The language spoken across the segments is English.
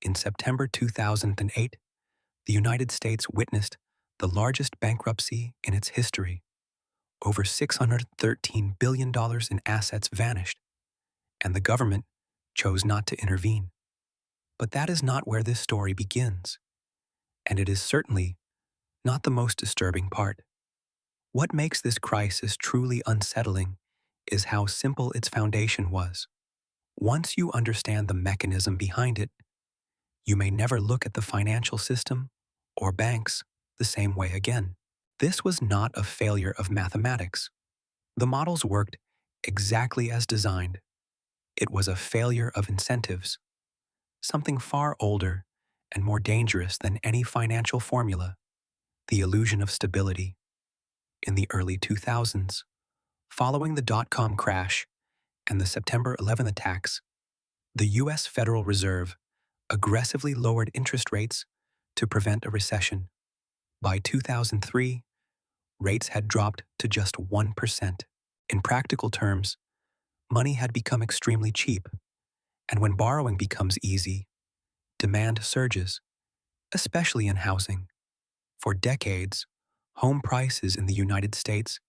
In September 2008, the United States witnessed the largest bankruptcy in its history. Over $613 billion in assets vanished, and the government chose not to intervene. But that is not where this story begins, and it is certainly not the most disturbing part. What makes this crisis truly unsettling is how simple its foundation was. Once you understand the mechanism behind it, you may never look at the financial system or banks the same way again. This was not a failure of mathematics. The models worked exactly as designed. It was a failure of incentives, something far older and more dangerous than any financial formula: the illusion of stability. In the early 2000s, following the dot-com crash and the September 11th attacks, the U.S. Federal Reserve aggressively lowered interest rates to prevent a recession. By 2003, rates had dropped to just 1%. In practical terms, money had become extremely cheap, and when borrowing becomes easy, demand surges, especially in housing. For decades, home prices in the United States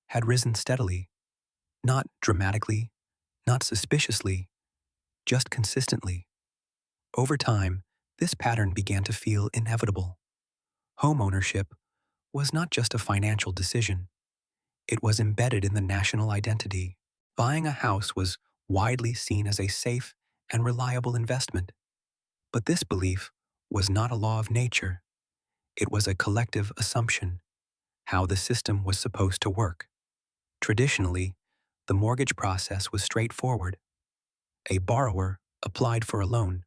had risen steadily, not dramatically, not suspiciously, just consistently. Over time, this pattern began to feel inevitable. Home ownership was not just a financial decision. It was embedded in the national identity. Buying a house was widely seen as a safe and reliable investment. But this belief was not a law of nature. It was a collective assumption, how the system was supposed to work. Traditionally, the mortgage process was straightforward. A borrower applied for a loan.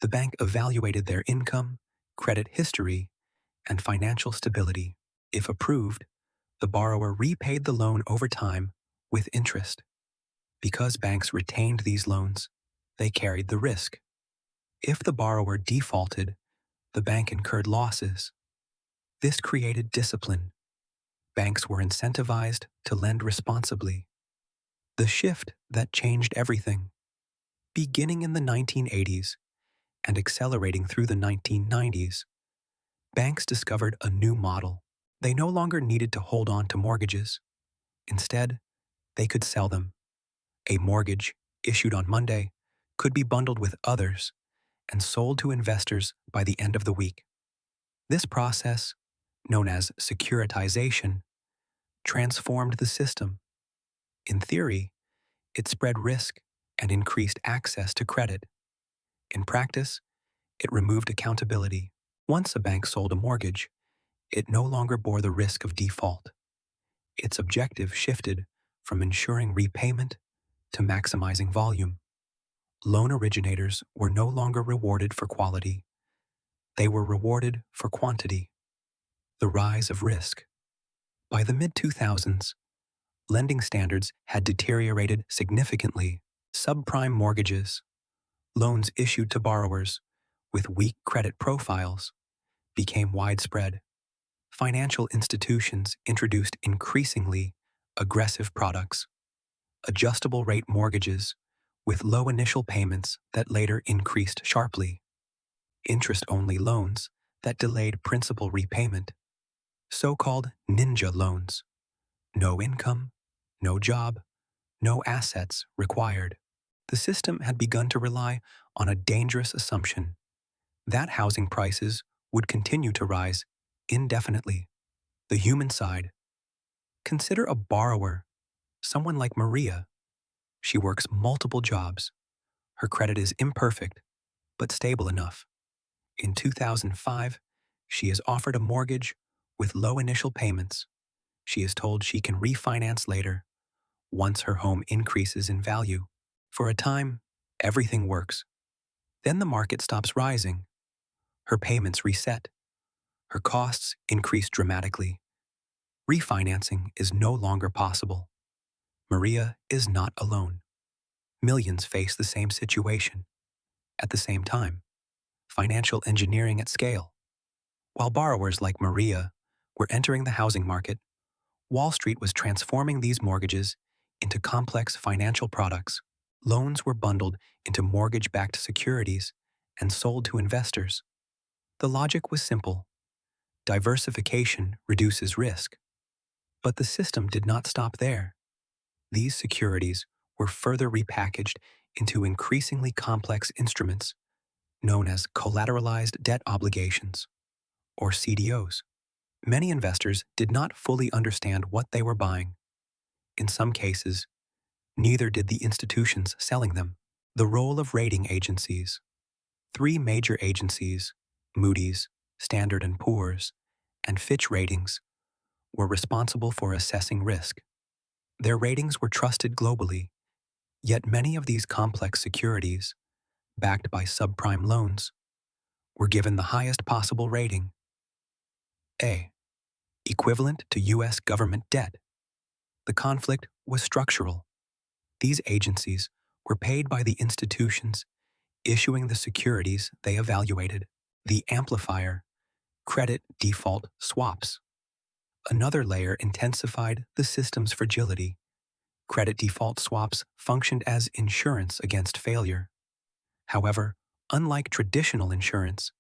The bank evaluated their income, credit history, and financial stability. If approved, the borrower repaid the loan over time with interest. Because banks retained these loans, they carried the risk. If the borrower defaulted, the bank incurred losses. This created discipline. Banks were incentivized to lend responsibly. The shift that changed everything. Beginning in the 1980s and accelerating through the 1990s, banks discovered a new model. They no longer needed to hold on to mortgages. Instead, they could sell them. A mortgage issued on Monday could be bundled with others and sold to investors by the end of the week. This process, known as securitization, transformed the system. In theory, it spread risk and increased access to credit. In practice, it removed accountability. Once a bank sold a mortgage, it no longer bore the risk of default. Its objective shifted from ensuring repayment to maximizing volume. Loan originators were no longer rewarded for quality. They were rewarded for quantity. The rise of risk. By the mid-2000s, lending standards had deteriorated significantly. Subprime mortgages, loans issued to borrowers with weak credit profiles, became widespread. Financial institutions introduced increasingly aggressive products, adjustable rate mortgages with low initial payments that later increased sharply, interest-only loans that delayed principal repayment, so-called ninja loans, no income, no job, no assets required. The system had begun to rely on a dangerous assumption that housing prices would continue to rise indefinitely. The human side. Consider a borrower, someone like Maria. She works multiple jobs. Her credit is imperfect, but stable enough. In 2005, she is offered a mortgage with low initial payments. She is told she can refinance later, once her home increases in value. For a time, everything works. Then the market stops rising. Her payments reset. Her costs increase dramatically. Refinancing is no longer possible. Maria is not alone. Millions face the same situation. At the same time, financial engineering at scale. While borrowers like Maria were entering the housing market, Wall Street was transforming these mortgages into complex financial products. Loans were bundled into mortgage-backed securities and sold to investors. The logic was simple. Diversification reduces risk. But the system did not stop there. These securities were further repackaged into increasingly complex instruments known as collateralized debt obligations, or CDOs. Many investors did not fully understand what they were buying. In some cases, neither did the institutions selling them. The role of rating agencies. Three major agencies, Moody's, Standard & Poor's, and Fitch Ratings, were responsible for assessing risk. Their ratings were trusted globally, yet many of these complex securities, backed by subprime loans, were given the highest possible rating. A. Equivalent to U.S. government debt. The conflict was structural. These agencies were paid by the institutions issuing the securities they evaluated. The amplifier, credit default swaps. Another layer intensified the system's fragility. Credit default swaps functioned as insurance against failure. However, unlike traditional insurance,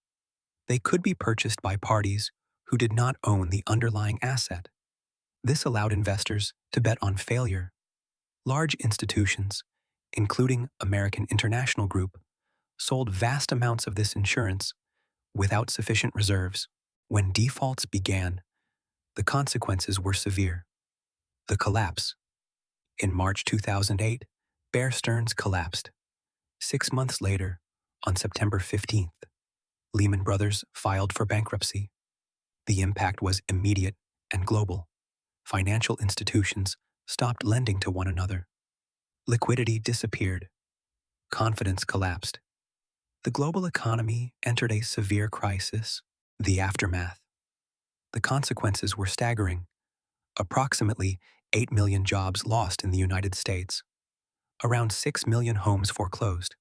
they could be purchased by parties who did not own the underlying asset. This allowed investors to bet on failure. Large institutions, including American International Group, sold vast amounts of this insurance without sufficient reserves. When defaults began, the consequences were severe. The collapse. In March 2008, Bear Stearns collapsed. 6 months later, on September 15th, Lehman Brothers filed for bankruptcy. The impact was immediate and global. Financial institutions stopped lending to one another. Liquidity disappeared. Confidence collapsed. The global economy entered a severe crisis. The aftermath. The consequences were staggering. Approximately 8 million jobs lost in the United States. Around 6 million homes foreclosed.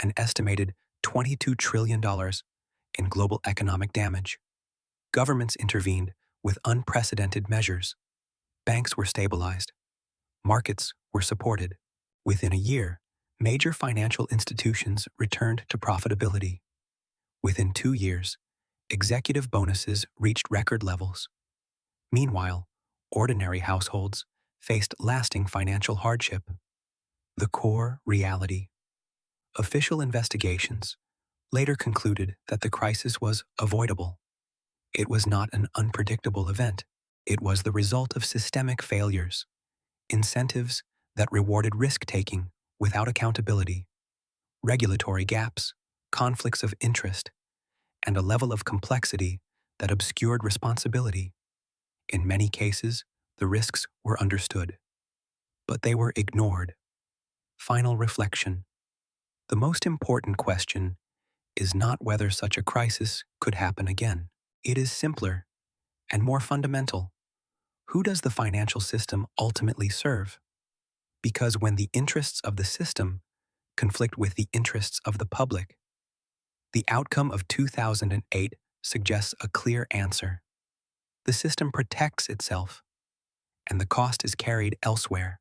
An estimated $22 trillion in global economic damage. Governments intervened with unprecedented measures. Banks were stabilized. Markets were supported. Within a year, major financial institutions returned to profitability. Within 2 years, executive bonuses reached record levels. Meanwhile, ordinary households faced lasting financial hardship. The core reality. Official investigations later concluded that the crisis was avoidable. It was not an unpredictable event. It was the result of systemic failures, incentives that rewarded risk-taking without accountability, regulatory gaps, conflicts of interest, and a level of complexity that obscured responsibility. In many cases, the risks were understood, but they were ignored. Final reflection. The most important question is not whether such a crisis could happen again. It is simpler and more fundamental. Who does the financial system ultimately serve? Because when the interests of the system conflict with the interests of the public, the outcome of 2008 suggests a clear answer. The system protects itself, and the cost is carried elsewhere.